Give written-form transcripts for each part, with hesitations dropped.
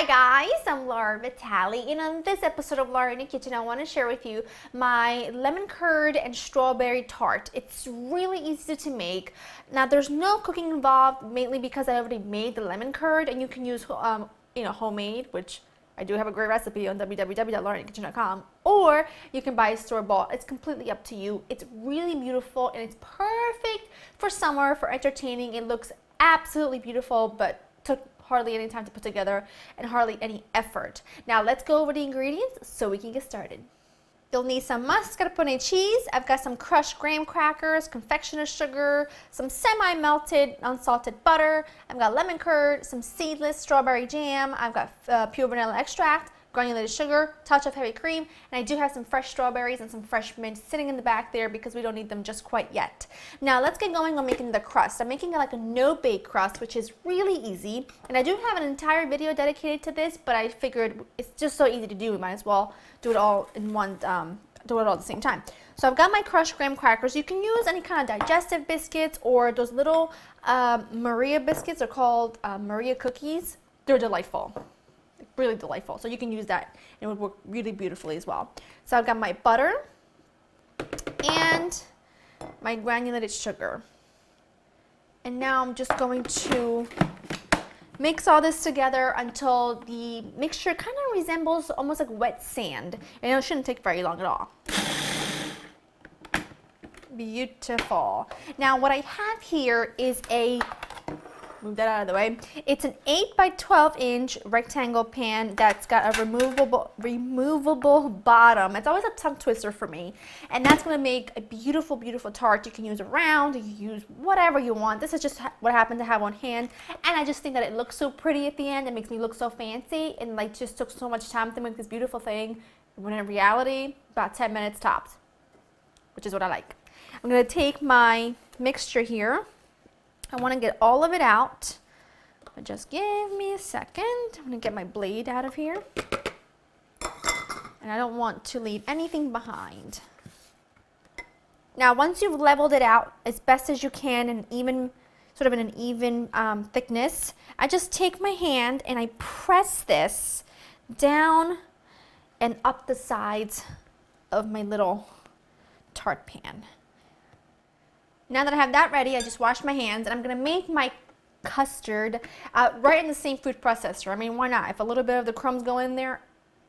Hi guys, I'm Laura Vitale, and on this episode of Laura in the Kitchen, I want to share with you my lemon curd and strawberry tart. It's really easy to make. Now there's no cooking involved, mainly because I already made the lemon curd, and you can use homemade, which I do have a great recipe on www.laurainthekitchen.com, or you can buy a store-bought. It's completely up to you. It's really beautiful and it's perfect for summer, for entertaining. It looks absolutely beautiful, but took hardly any time to put together and hardly any effort. Now let's go over the ingredients so we can get started. You'll need some mascarpone cheese. I've got some crushed graham crackers, confectioner sugar, some semi-melted unsalted butter. I've got lemon curd, some seedless strawberry jam. I've got pure vanilla extract, granulated sugar, touch of heavy cream, and I do have some fresh strawberries and some fresh mint sitting in the back there because we don't need them just quite yet. Now let's get going on making the crust. I'm making like a no-bake crust, which is really easy, and I do have an entire video dedicated to this, but I figured it's just so easy to do, we might as well do it all in one, do it all at the same time. So I've got my crushed graham crackers. You can use any kind of digestive biscuits or those little Maria biscuits. They're called Maria cookies. They're delightful. Really delightful. So you can use that and it would work really beautifully as well. So I've got my butter and my granulated sugar. And now I'm just going to mix all this together until the mixture kind of resembles almost like wet sand. And it shouldn't take very long at all. Beautiful. Now what I have here is move that out of the way. It's an 8 by 12 inch rectangle pan that's got a removable bottom. It's always a tongue twister for me. And that's going to make a beautiful, beautiful tart. You can use a round, you can use whatever you want. This is just what I happen to have on hand. And I just think that it looks so pretty at the end. It makes me look so fancy. And like just took so much time to make this beautiful thing. When in reality, about 10 minutes tops, which is what I like. I'm going to take my mixture here. I want to get all of it out, but just give me a second. I'm going to get my blade out of here, and I don't want to leave anything behind. Now, once you've leveled it out as best as you can, and even sort of in an even thickness, I just take my hand and I press this down and up the sides of my little tart pan. Now that I have that ready, I just washed my hands, and I'm going to make my custard right in the same food processor. I mean, why not? If a little bit of the crumbs go in there,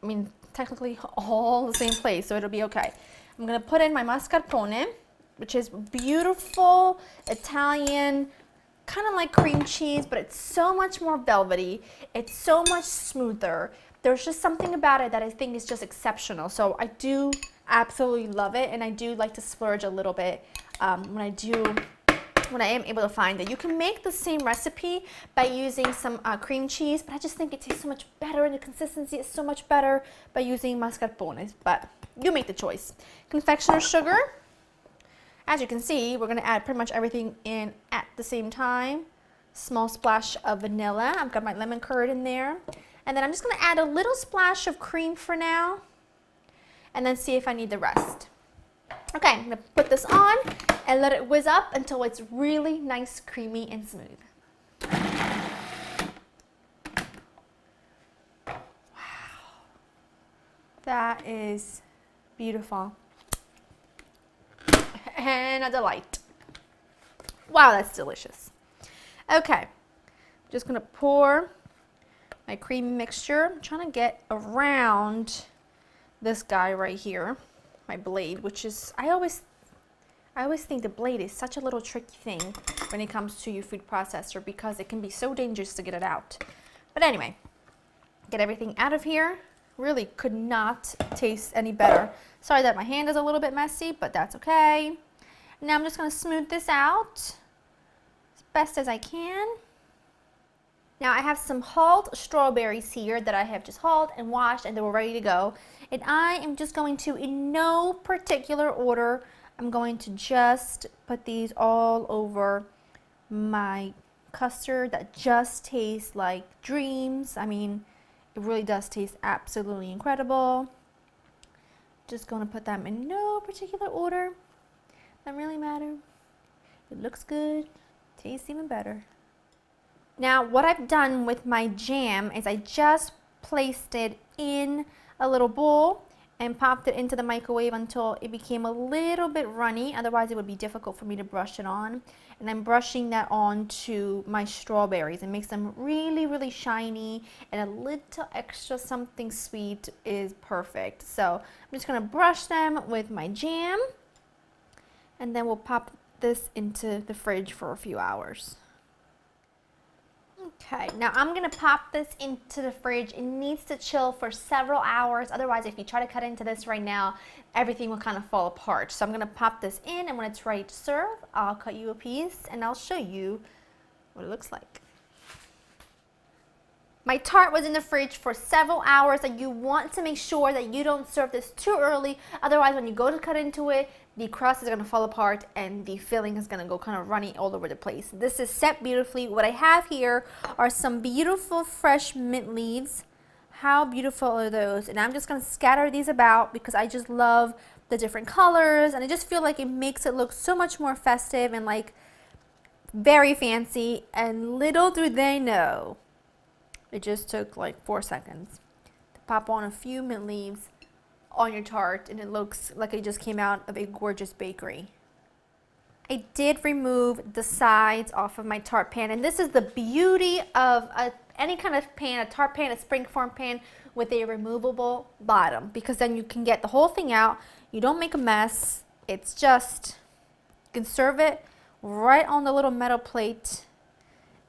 I mean, technically all the same place, so it'll be okay. I'm going to put in my mascarpone, which is beautiful Italian, kind of like cream cheese, but it's so much more velvety. It's so much smoother. There's just something about it that I think is just exceptional. So I do absolutely love it, and I do like to splurge a little bit when I am able to find it. You can make the same recipe by using some cream cheese, but I just think it tastes so much better and the consistency is so much better by using mascarpone, but you make the choice. Confectioner sugar. As you can see, we're going to add pretty much everything in at the same time. Small splash of vanilla. I've got my lemon curd in there. And then I'm just going to add a little splash of cream for now, and then see if I need the rest. Okay, I'm going to put this on and let it whiz up until it's really nice, creamy, and smooth. Wow. That is beautiful. And a delight. Wow, that's delicious. Okay, I'm just going to pour my cream mixture. I'm trying to get around this guy right here, my blade, which is, I always think the blade is such a little tricky thing when it comes to your food processor because it can be so dangerous to get it out. But anyway, get everything out of here. Really could not taste any better. Sorry that my hand is a little bit messy, but that's okay. Now I'm just going to smooth this out as best as I can. Now I have some hulled strawberries here that I have just hulled and washed, and they were ready to go. And I am just going to, in no particular order, I'm going to just put these all over my custard that just tastes like dreams. I mean, it really does taste absolutely incredible. Just going to put them in no particular order. Doesn't really matter. It looks good, tastes even better. Now what I've done with my jam is I just placed it in a little bowl and popped it into the microwave until it became a little bit runny. Otherwise, it would be difficult for me to brush it on. And I'm brushing that on to my strawberries. It makes them really, really shiny, and a little extra something sweet is perfect. So I'm just gonna brush them with my jam, and then we'll pop this into the fridge for a few hours. Okay, now I'm gonna pop this into the fridge. It needs to chill for several hours. Otherwise, if you try to cut into this right now, everything will kind of fall apart. So I'm gonna pop this in, and when it's ready to serve, I'll cut you a piece and I'll show you what it looks like. My tart was in the fridge for several hours, and you want to make sure that you don't serve this too early. Otherwise, when you go to cut into it, the crust is going to fall apart and the filling is going to go kind of runny all over the place. This is set beautifully. What I have here are some beautiful fresh mint leaves. How beautiful are those? And I'm just going to scatter these about because I just love the different colors, and I just feel like it makes it look so much more festive and like very fancy. And little do they know, it just took like 4 seconds to pop on a few mint leaves on your tart, and it looks like it just came out of a gorgeous bakery. I did remove the sides off of my tart pan, and this is the beauty of any kind of pan, a tart pan, a springform pan with a removable bottom, because then you can get the whole thing out. You don't make a mess. It's just, you can serve it right on the little metal plate,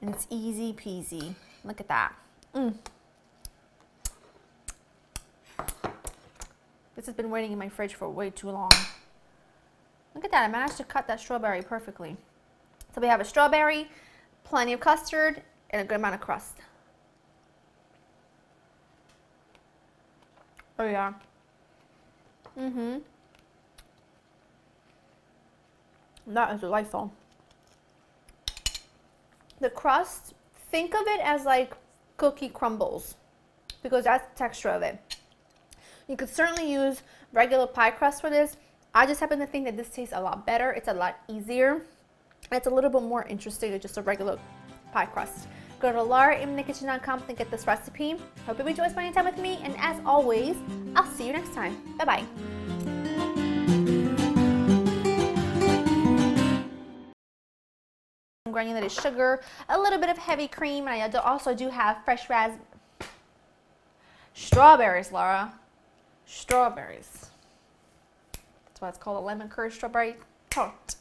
and it's easy peasy. Look at that. This has been waiting in my fridge for way too long. Look at that, I managed to cut that strawberry perfectly. So we have a strawberry, plenty of custard, and a good amount of crust. Oh yeah. That is delightful. The crust, think of it as like cookie crumbles, because that's the texture of it. You could certainly use regular pie crust for this. I just happen to think that this tastes a lot better. It's a lot easier. And it's a little bit more interesting than just a regular pie crust. Go to laurainthekitchen.com to get this recipe. Hope you enjoy spending time with me. And as always, I'll see you next time. Bye-bye. Granulated sugar, a little bit of heavy cream, and I also do have fresh strawberries, Laura. Strawberries. That's why it's called a lemon curd strawberry tart.